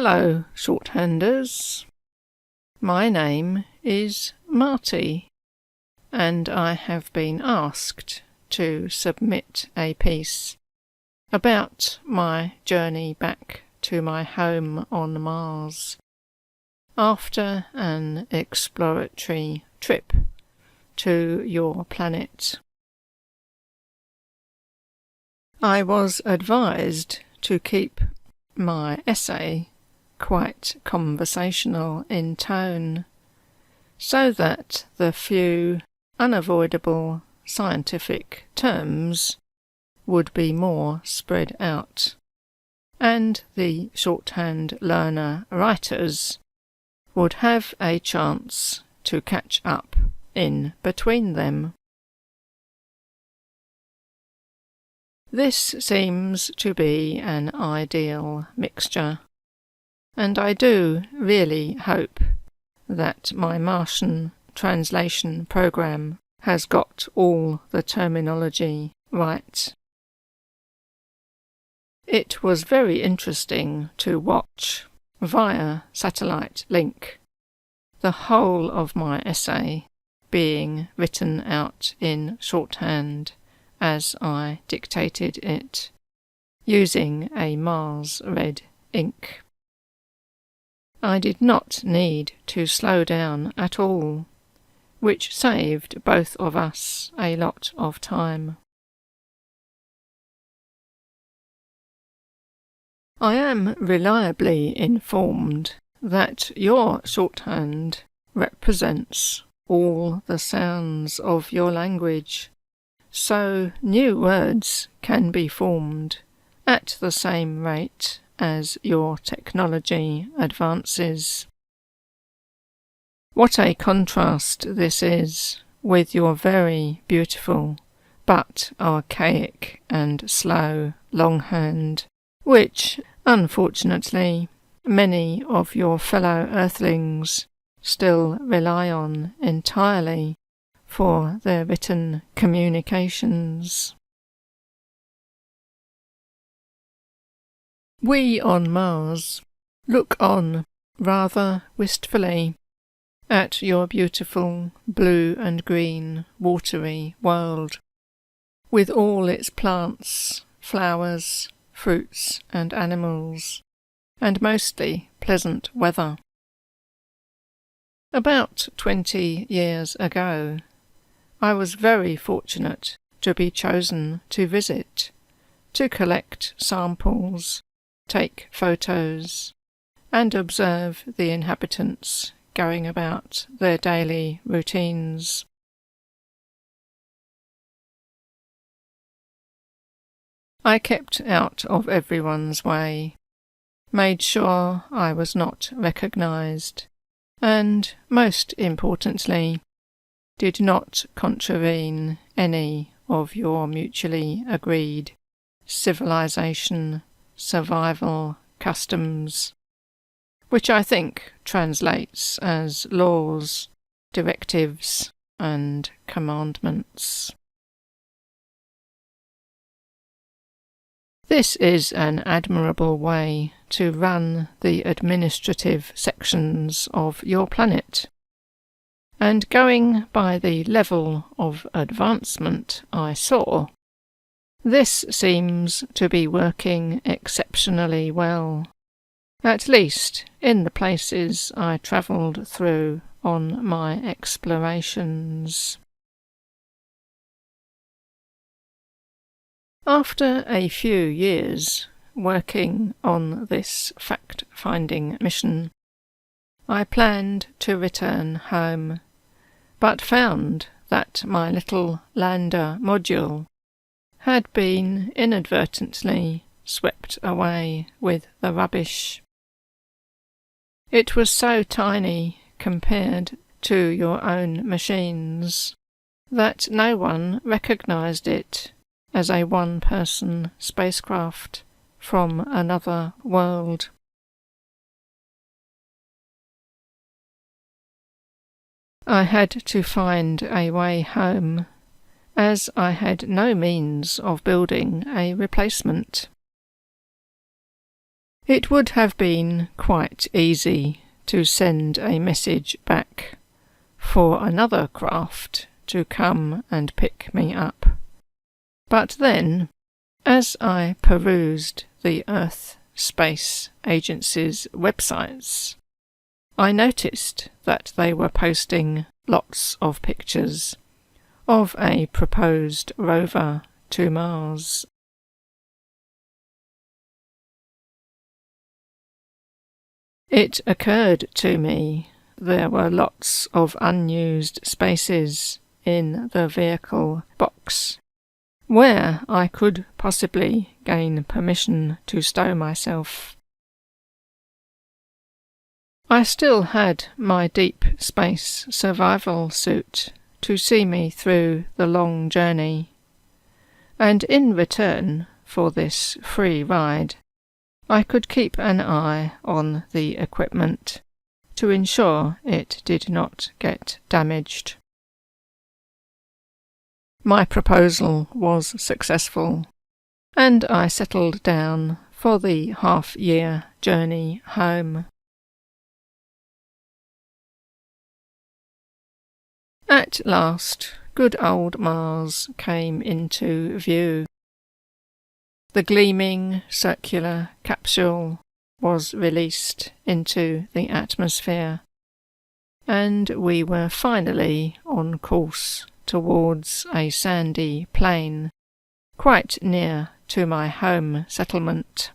Hello, shorthanders. My name is Marty, and I have been asked to submit a piece about my journey back to my home on Mars after an exploratory trip to your planet. I was advised to keep my essay quite conversational in tone, so that the few unavoidable scientific terms would be more spread out, and the shorthand learner writers would have a chance to catch up in between them. This seems to be an ideal mixture, and I do really hope that my Martian translation program has got all the terminology right. It was very interesting to watch, via satellite link, the whole of my essay being written out in shorthand as I dictated it, using a Mars red ink. I did not need to slow down at all, which saved both of us a lot of time. I am reliably informed that your shorthand represents all the sounds of your language, so new words can be formed at the same rate as your technology advances. What a contrast this is with your very beautiful but archaic and slow longhand, which, unfortunately, many of your fellow Earthlings still rely on entirely for their written communications. We on Mars look on rather wistfully at your beautiful blue and green watery world, with all its plants, flowers, fruits and animals, and mostly pleasant weather. About 20 years ago, I was very fortunate to be chosen to visit, to collect samples, take photos, and observe the inhabitants going about their daily routines. I kept out of everyone's way, made sure I was not recognised, and, most importantly, did not contravene any of your mutually agreed civilization, survival customs, which I think translates as laws, directives, and commandments. This is an admirable way to run the administrative sections of your planet, and going by the level of advancement I saw, this seems to be working exceptionally well, at least in the places I travelled through on my explorations. After a few years working on this fact-finding mission, I planned to return home, but found that my little lander module had been inadvertently swept away with the rubbish. It was so tiny compared to your own machines that no one recognised it as a one-person spacecraft from another world. I had to find a way home, as I had no means of building a replacement. It would have been quite easy to send a message back for another craft to come and pick me up. But then, as I perused the Earth Space Agency's websites, I noticed that they were posting lots of pictures of a proposed rover to Mars. It occurred to me there were lots of unused spaces in the vehicle box where I could possibly gain permission to stow myself. I still had my deep space survival suit to see me through the long journey, and in return for this free ride, I could keep an eye on the equipment to ensure it did not get damaged. My proposal was successful, and I settled down for the half-year journey home. At last, good old Mars came into view. The gleaming circular capsule was released into the atmosphere, and we were finally on course towards a sandy plain quite near to my home settlement.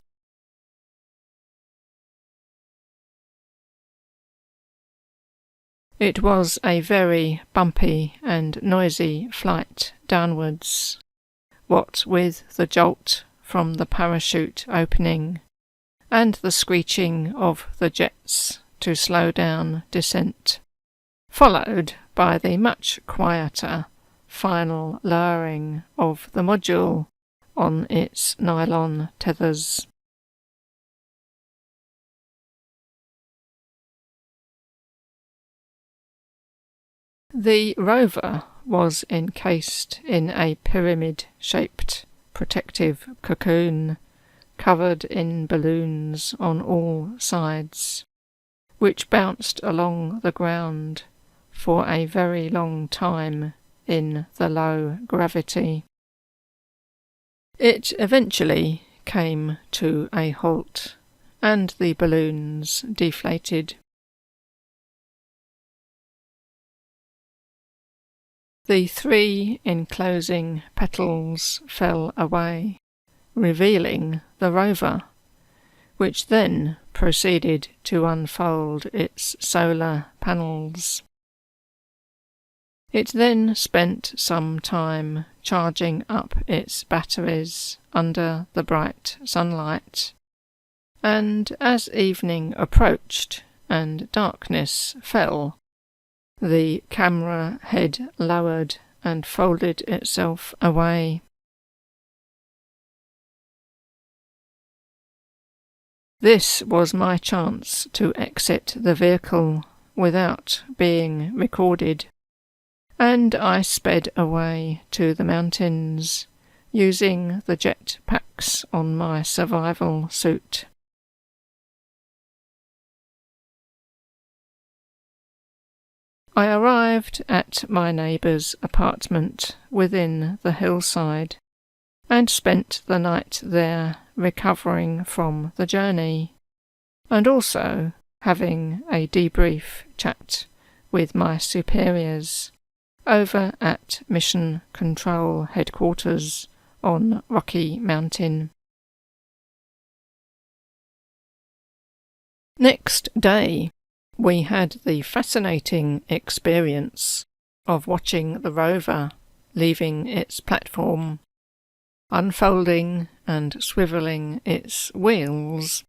It was a very bumpy and noisy flight downwards, what with the jolt from the parachute opening and the screeching of the jets to slow down descent, followed by the much quieter final lowering of the module on its nylon tethers. The rover was encased in a pyramid-shaped protective cocoon covered in balloons on all sides, which bounced along the ground for a very long time in the low gravity. It eventually came to a halt, and the balloons deflated. The 3 enclosing petals fell away, revealing the rover, which then proceeded to unfold its solar panels. It then spent some time charging up its batteries under the bright sunlight, and as evening approached and darkness fell, the camera head lowered and folded itself away. This was my chance to exit the vehicle without being recorded, and I sped away to the mountains, using the jet packs on my survival suit. I arrived at my neighbour's apartment within the hillside and spent the night there recovering from the journey, and also having a debrief chat with my superiors over at Mission Control Headquarters on Rocky Mountain. Next day, we had the fascinating experience of watching the rover leaving its platform, unfolding and swivelling its wheels,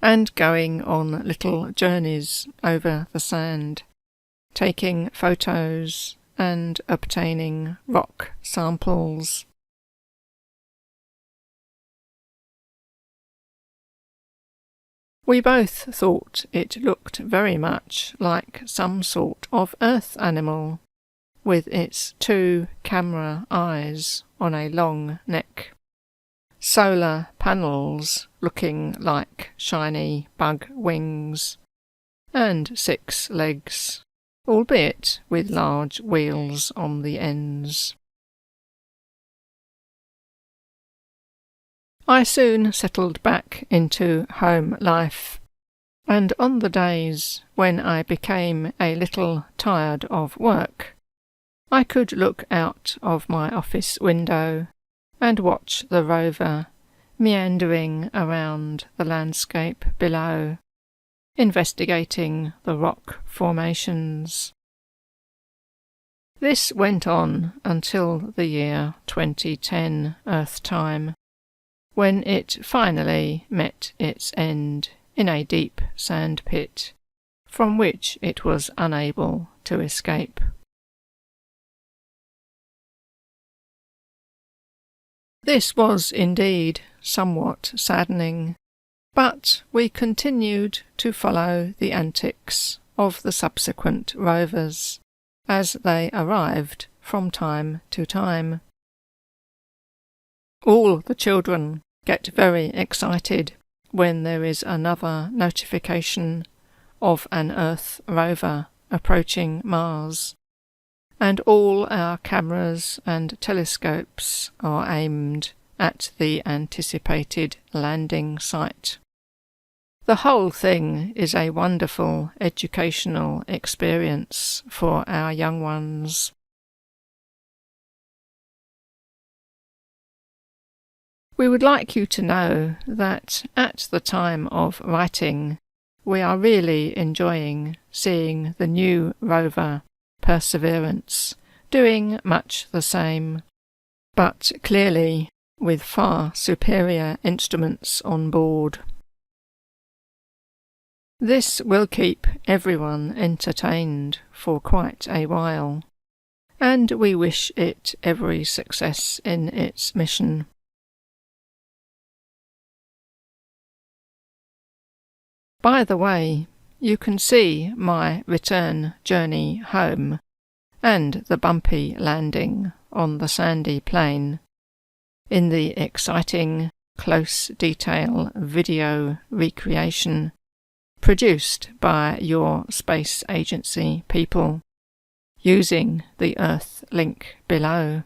and going on little journeys over the sand, taking photos and obtaining rock samples. We both thought it looked very much like some sort of earth animal, with its 2 camera eyes on a long neck, solar panels looking like shiny bug wings, and 6 legs, albeit with large wheels on the ends. I soon settled back into home life, and on the days when I became a little tired of work, I could look out of my office window and watch the rover meandering around the landscape below, investigating the rock formations. This went on until the year 2010 Earth time, when it finally met its end in a deep sand pit, from which it was unable to escape. This was indeed somewhat saddening, but we continued to follow the antics of the subsequent rovers as they arrived from time to time. All the children get very excited when there is another notification of an Earth rover approaching Mars, and all our cameras and telescopes are aimed at the anticipated landing site. The whole thing is a wonderful educational experience for our young ones. We would like you to know that at the time of writing, we are really enjoying seeing the new rover Perseverance doing much the same, but clearly with far superior instruments on board. This will keep everyone entertained for quite a while, and we wish it every success in its mission. By the way, you can see my return journey home and the bumpy landing on the sandy plain in the exciting close detail video recreation produced by your space agency people using the Earth link below.